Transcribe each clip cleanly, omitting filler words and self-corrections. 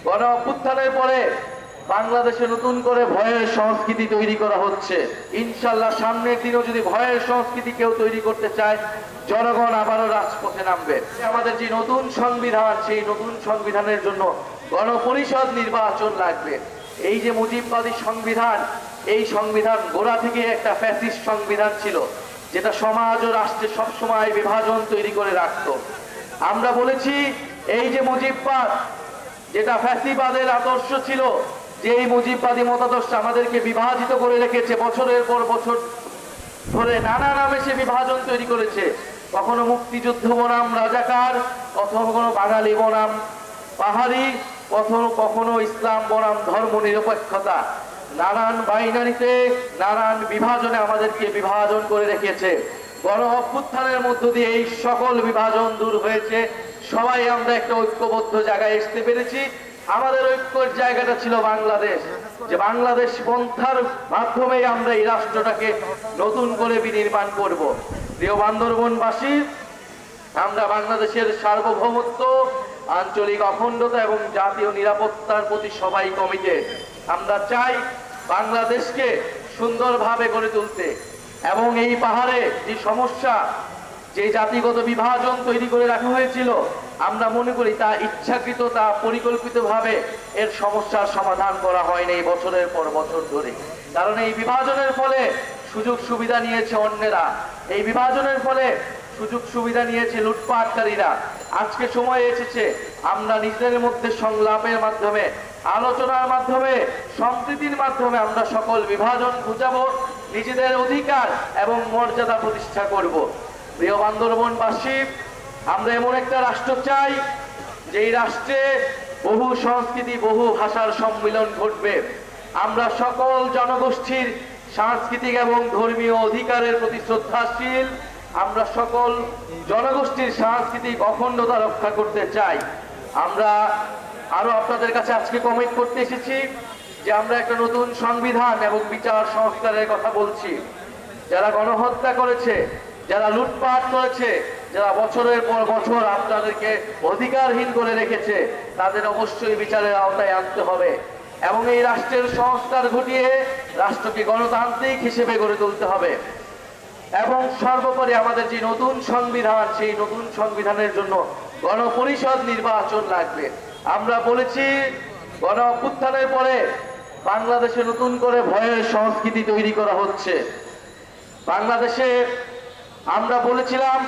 গণ অভ্যুত্থানের পরে বাংলাদেশে নতুন করে ভয়ের সংস্কৃতি তৈরি করা হচ্ছে। ইনশাল্লাহ সামনের দিনেও যদি ভয়ের সংস্কৃতি কেউ তৈরি করতে চায়, জনগণ আবারও রাজপথে নামবে। আমাদের যে নতুন সংবিধান, সেই নতুন সংবিধানের জন্য গণপরিষদ নির্বাচন লাগবে। এই যে মুজিববাদী সংবিধান, এই সংবিধান গোড়া থেকে একটা ফ্যাসিস্ট সংবিধান ছিল, যেটা সমাজ ও রাষ্ট্রে সবসময় বিভাজন তৈরি করে রাখতো। আমরা বলেছি এই যে মুজিববাদ, যেটা ফ্যাসিবাদের আদর্শ ছিল, যে এই মুজিববাদী মতাদর্শ আমাদেরকে বিভাজিত করে রেখেছে, বছরের পর বছর ধরে নানা নামে সে বিভাজন তৈরি করেছে। কখনো মুক্তিযুদ্ধ বনাম রাজাকার, কখনো বাঙালি বনাম পাহাড়ি, কখনো কখনো ইসলাম বনাম ধর্ম নিরপেক্ষতা, নানান বাইনারিতে নানান বিভাজনে আমাদেরকে বিভাজন করে রেখেছে। গণ অভ্যুত্থানের মধ্য দিয়ে এই সকল বিভাজন দূর হয়েছে। সবাই আমরা একটা ঐক্যবদ্ধ জায়গায় আসতে পেরেছি। আমাদের ঐক্যের জায়গাটা ছিল বাংলাদেশ, যে বাংলাদেশ পন্থার মাধ্যমে আমরা এই রাষ্ট্রটাকে নতুন করে বিনির্মাণ করব। প্রিয় বান্দরবনবাসী, আমরা বাংলাদেশের সার্বভৌমত্ব, আঞ্চলিক অখণ্ডতা এবং জাতীয় নিরাপত্তার প্রতি সবাই কমিটেড। আমরা চাই বাংলাদেশকে সুন্দরভাবে গড়ে তুলতে, এবং এই পাহাড়ে যে সমস্যা, যে জাতিগত বিভাজন তৈরি করে রাখা হয়েছিল, আমরা মনে করি তা ইচ্ছাকৃত, তা পরিকল্পিতভাবে এর সমস্যার সমাধান করা হয়নি এই বছরের পর বছর ধরে। কারণ এই বিভাজনের ফলে সুযোগ সুবিধা নিয়েছে অন্যেরা, এই বিভাজনের ফলে সুযোগ সুবিধা নিয়েছে লুটপাটকারীরা। আজকে সময় এসেছে আমরা নিজেদের মধ্যে সংলাপের মাধ্যমে, আলোচনার মাধ্যমে, সম্প্রীতির মাধ্যমে আমরা সকল বিভাজন ঘুচাবো, নিজেদের অধিকার এবং মর্যাদা প্রতিষ্ঠা করব। প্রিয় বান্দরবনবাসী, আমরা এমন একটা রাষ্ট্র চাই, যেই রাষ্ট্রে বহু সংস্কৃতি, বহু ভাষার সম্মিলন ঘটবে। আমরা সকল জনগোষ্ঠীর সাংস্কৃতিক এবং ধর্মীয় অধিকারের প্রতি শ্রদ্ধাশীল। আমরা সকল জনগোষ্ঠীর সাংস্কৃতিক অখণ্ডতা রক্ষা করতে চাই। আমরা আরো আপনাদের কাছে আজকে কমেন্ট করতে এসেছি যে আমরা একটা নতুন সংবিধান এবং বিচার সংস্কারের কথা বলছি। যারা গণহত্যা করেছে, যারা লুটপাট করেছে, যারা বছরের পর বছর আপনাদেরকে অধিকারহীন করে রেখেছে, তাদের অবশ্যই বিচারের আওতায় আনতে হবে এবং এই রাষ্ট্রের সংস্কার ঘটিয়ে রাষ্ট্রকে গণতান্ত্রিক হিসেবে গড়ে তুলতে হবে। এবং সর্বোপরি আমাদের যে নতুন সংবিধান, সেই নতুন সংবিধানের জন্য গণপরিষদ নির্বাচন লাগবে। আমরা বলেছি গণ অভ্যুত্থানের পরে বাংলাদেশে নতুন করে ভয়ের সংস্কৃতি তৈরি করা হচ্ছে। বাংলাদেশে আমরা বলেছিলাম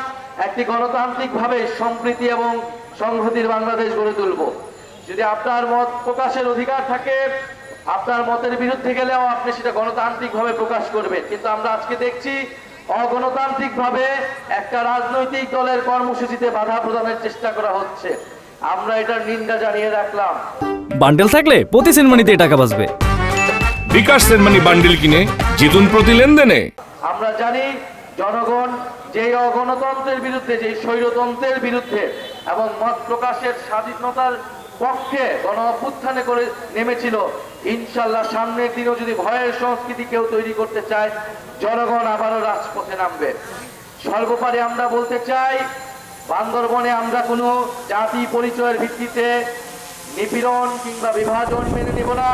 একটি গণতান্ত্রিকভাবে সম্প্রীতি এবং সংহতির বাংলাদেশ গড়ে তুলব। যদি আপনার মত প্রকাশের অধিকার থাকে, আপনার মতের বিরুদ্ধে গেলেও আপনি সেটা গণতান্ত্রিকভাবে প্রকাশ করবেন। কিন্তু আমরা আজকে দেখছি অগণতান্ত্রিকভাবে একটা রাজনৈতিক দলের কর্মসূচিতে বাধা প্রদানের চেষ্টা করা হচ্ছে। আমরা এটার নিন্দা জানিয়ে রাখলাম। বান্ডেল থাকলে প্রতি সেনমানিতে টাকা বাঁচবে। বিকাশ সেনমানি বান্ডেল কিনে জিতুন প্রতি লেনদেনে। আমরা জানি জনগণ যেই অগণতন্ত্রের বিরুদ্ধে, যেই স্বৈরতন্ত্রের বিরুদ্ধে এবং মত প্রকাশের স্বাধীনতার পক্ষে গণ অভ্যুত্থানে করে নেমেছিল, ইনশাল্লাহ সামনের দিনেও যদি ভয়ের সংস্কৃতি কেউ তৈরি করতে চায়, জনগণ আবারও রাজপথে নামবে। সর্বোপরি আমরা বলতে চাই, বান্দরবনে আমরা কোনো জাতি পরিচয়ের ভিত্তিতে নিপীড়ন কিংবা বিভাজন মেনে নেব না।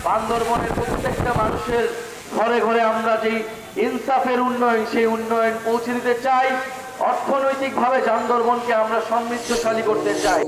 বান্দরবনের প্রত্যেকটা মানুষের ঘরে ঘরে আমরা যেই ইনসাফের উন্নয়ন, সেই উন্নয়ন পৌঁছে দিতে চাই। অর্থনৈতিকভাবে বান্দরবনকে আমরা সমৃদ্ধশালী করতে চাই।